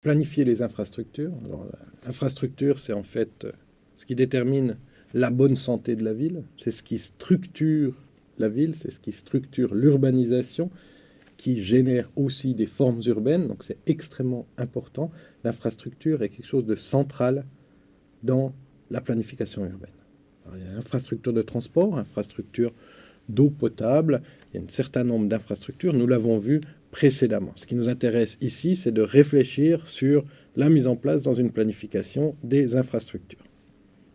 planifier les infrastructures. Alors, l'infrastructure, c'est en fait ce qui détermine la bonne santé de la ville. C'est ce qui structure la ville, c'est ce qui structure l'urbanisation, qui génère aussi des formes urbaines. Donc c'est extrêmement important. L'infrastructure est quelque chose de central dans la planification urbaine. Alors, il y a infrastructure de transport, infrastructure d'eau potable, il y a un certain nombre d'infrastructures, nous l'avons vu précédemment. Ce qui nous intéresse ici, c'est de réfléchir sur la mise en place dans une planification des infrastructures.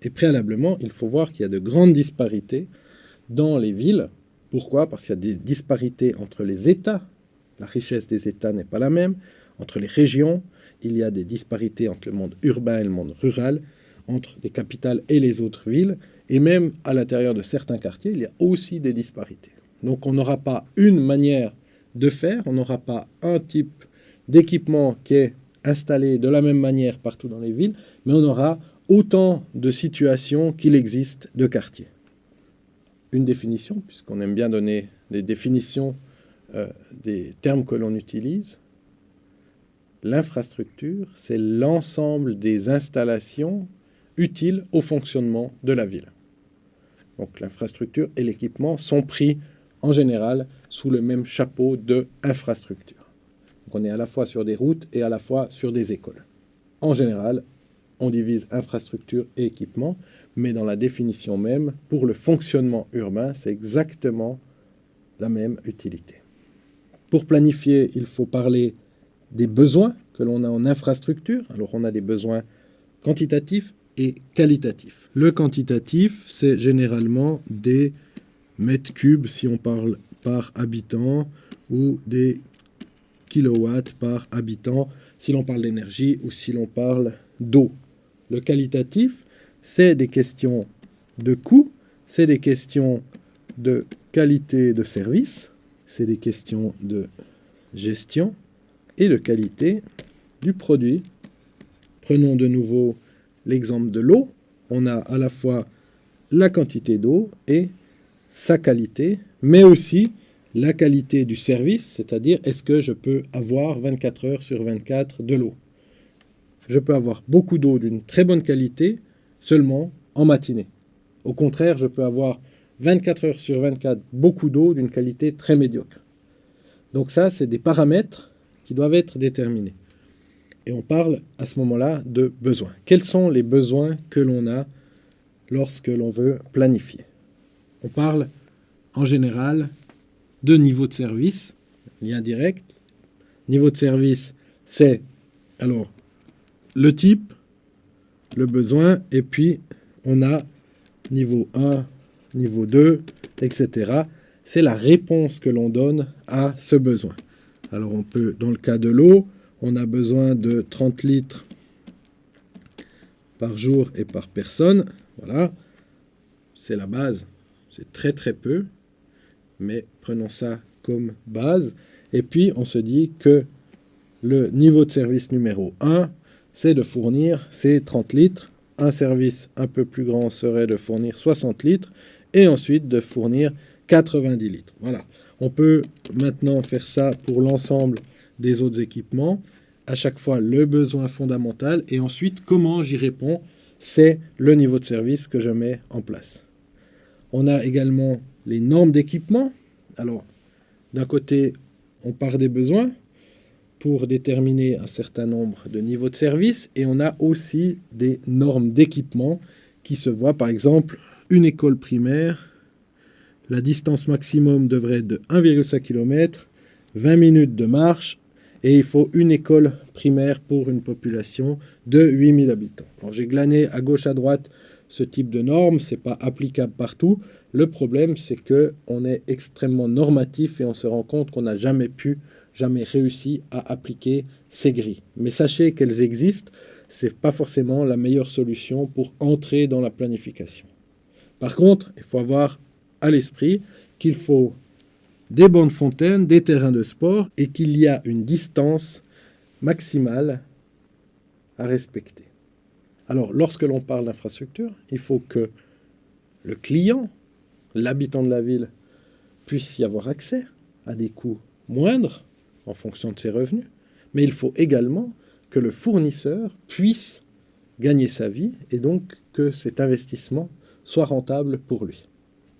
Et préalablement, il faut voir qu'il y a de grandes disparités dans les villes. Pourquoi ? Parce qu'il y a des disparités entre les États. La richesse des États n'est pas la même. Entre les régions, il y a des disparités entre le monde urbain et le monde rural, entre les capitales et les autres villes. Et même à l'intérieur de certains quartiers, il y a aussi des disparités. Donc on n'aura pas une manière de faire, on n'aura pas un type d'équipement qui est installé de la même manière partout dans les villes, mais on aura autant de situations qu'il existe de quartiers. Une définition, puisqu'on aime bien donner des définitions des termes que l'on utilise. L'infrastructure, c'est l'ensemble des installations utiles au fonctionnement de la ville. Donc l'infrastructure et l'équipement sont pris en général sous le même chapeau de infrastructure. Donc on est à la fois sur des routes et à la fois sur des écoles. En général, on divise infrastructure et équipement, mais dans la définition même, pour le fonctionnement urbain, c'est exactement la même utilité. Pour planifier, il faut parler des besoins que l'on a en infrastructure. Alors on a des besoins quantitatifs et qualitatifs. Le quantitatif, c'est généralement des mètres cubes si on parle par habitant ou des kilowatts par habitant si l'on parle d'énergie ou si l'on parle d'eau. Le qualitatif, c'est des questions de coût, c'est des questions de qualité de service, c'est des questions de gestion et de qualité du produit. Prenons de nouveau l'exemple de l'eau. On a à la fois la quantité d'eau et sa qualité, mais aussi la qualité du service, c'est-à-dire est-ce que je peux avoir 24 heures sur 24 de l'eau. Je peux avoir beaucoup d'eau d'une très bonne qualité seulement en matinée. Au contraire, je peux avoir 24 heures sur 24 beaucoup d'eau d'une qualité très médiocre. Donc ça, c'est des paramètres qui doivent être déterminés. Et on parle à ce moment-là de besoins. Quels sont les besoins que l'on a lorsque l'on veut planifier ? On parle en général de niveau de service, lien direct. Niveau de service, c'est alors le type, le besoin, et puis on a niveau 1, niveau 2, etc. C'est la réponse que l'on donne à ce besoin. Alors on peut, dans le cas de l'eau, on a besoin de 30 litres par jour et par personne. Voilà, c'est la base. C'est très très peu, mais prenons ça comme base. Et puis on se dit que le niveau de service numéro 1, c'est de fournir ces 30 litres. Un service un peu plus grand serait de fournir 60 litres et ensuite de fournir 90 litres. Voilà. On peut maintenant faire ça pour l'ensemble des autres équipements. À chaque fois, le besoin fondamental et ensuite, comment j'y réponds, c'est le niveau de service que je mets en place. On a également les normes d'équipement. Alors, d'un côté, on part des besoins pour déterminer un certain nombre de niveaux de service et on a aussi des normes d'équipement qui se voient, par exemple, une école primaire, la distance maximum devrait être de 1,5 km, 20 minutes de marche, et il faut une école primaire pour une population de 8000 habitants. Alors j'ai glané à gauche à droite ce type de normes, c'est pas applicable partout. Le problème, c'est qu'on est extrêmement normatif et on se rend compte qu'on n'a jamais réussi à appliquer ces grilles. Mais sachez qu'elles existent, c'est pas forcément la meilleure solution pour entrer dans la planification. Par contre, il faut avoir à l'esprit qu'il faut des bancs de fontaine, des terrains de sport et qu'il y a une distance maximale à respecter. Alors, lorsque l'on parle d'infrastructure, il faut que le client, l'habitant de la ville, puisse y avoir accès à des coûts moindres en fonction de ses revenus, mais il faut également que le fournisseur puisse gagner sa vie et donc que cet investissement soit rentable pour lui.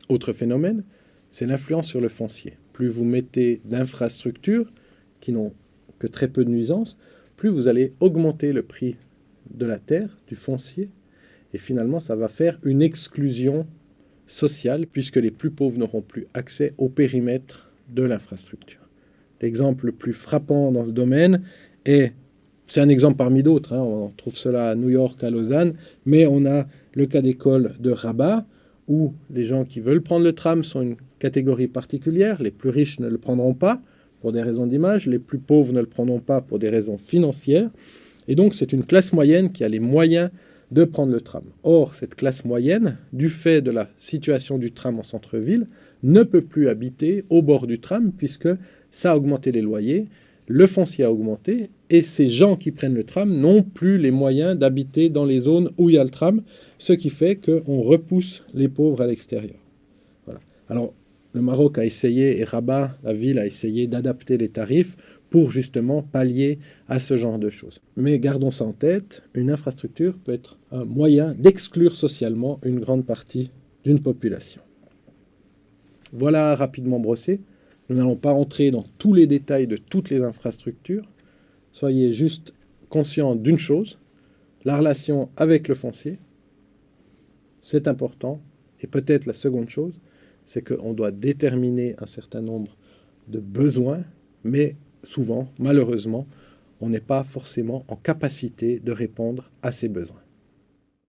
Autre phénomène, c'est l'influence sur le foncier. Plus vous mettez d'infrastructures qui n'ont que très peu de nuisances, plus vous allez augmenter le prix de la terre, du foncier, et finalement ça va faire une exclusion sociale puisque les plus pauvres n'auront plus accès au périmètre de l'infrastructure. L'exemple le plus frappant dans ce domaine est, c'est un exemple parmi d'autres, on trouve cela à New York, à Lausanne, mais on a le cas d'école de Rabat, où les gens qui veulent prendre le tram sont une catégorie particulière, les plus riches ne le prendront pas pour des raisons d'image, les plus pauvres ne le prendront pas pour des raisons financières, et donc c'est une classe moyenne qui a les moyens de prendre le tram. Or, cette classe moyenne, du fait de la situation du tram en centre-ville, ne peut plus habiter au bord du tram puisque ça a augmenté les loyers, le foncier a augmenté, et ces gens qui prennent le tram n'ont plus les moyens d'habiter dans les zones où il y a le tram, ce qui fait qu'on repousse les pauvres à l'extérieur. Voilà. Alors, le Maroc a essayé, et Rabat, la ville, a essayé d'adapter les tarifs pour justement pallier à ce genre de choses. Mais gardons ça en tête, une infrastructure peut être un moyen d'exclure socialement une grande partie d'une population. Voilà rapidement brossé. Nous n'allons pas entrer dans tous les détails de toutes les infrastructures. Soyez juste conscients d'une chose, la relation avec le foncier, c'est important. Et peut-être la seconde chose, c'est qu'on doit déterminer un certain nombre de besoins, mais souvent, malheureusement, on n'est pas forcément en capacité de répondre à ces besoins.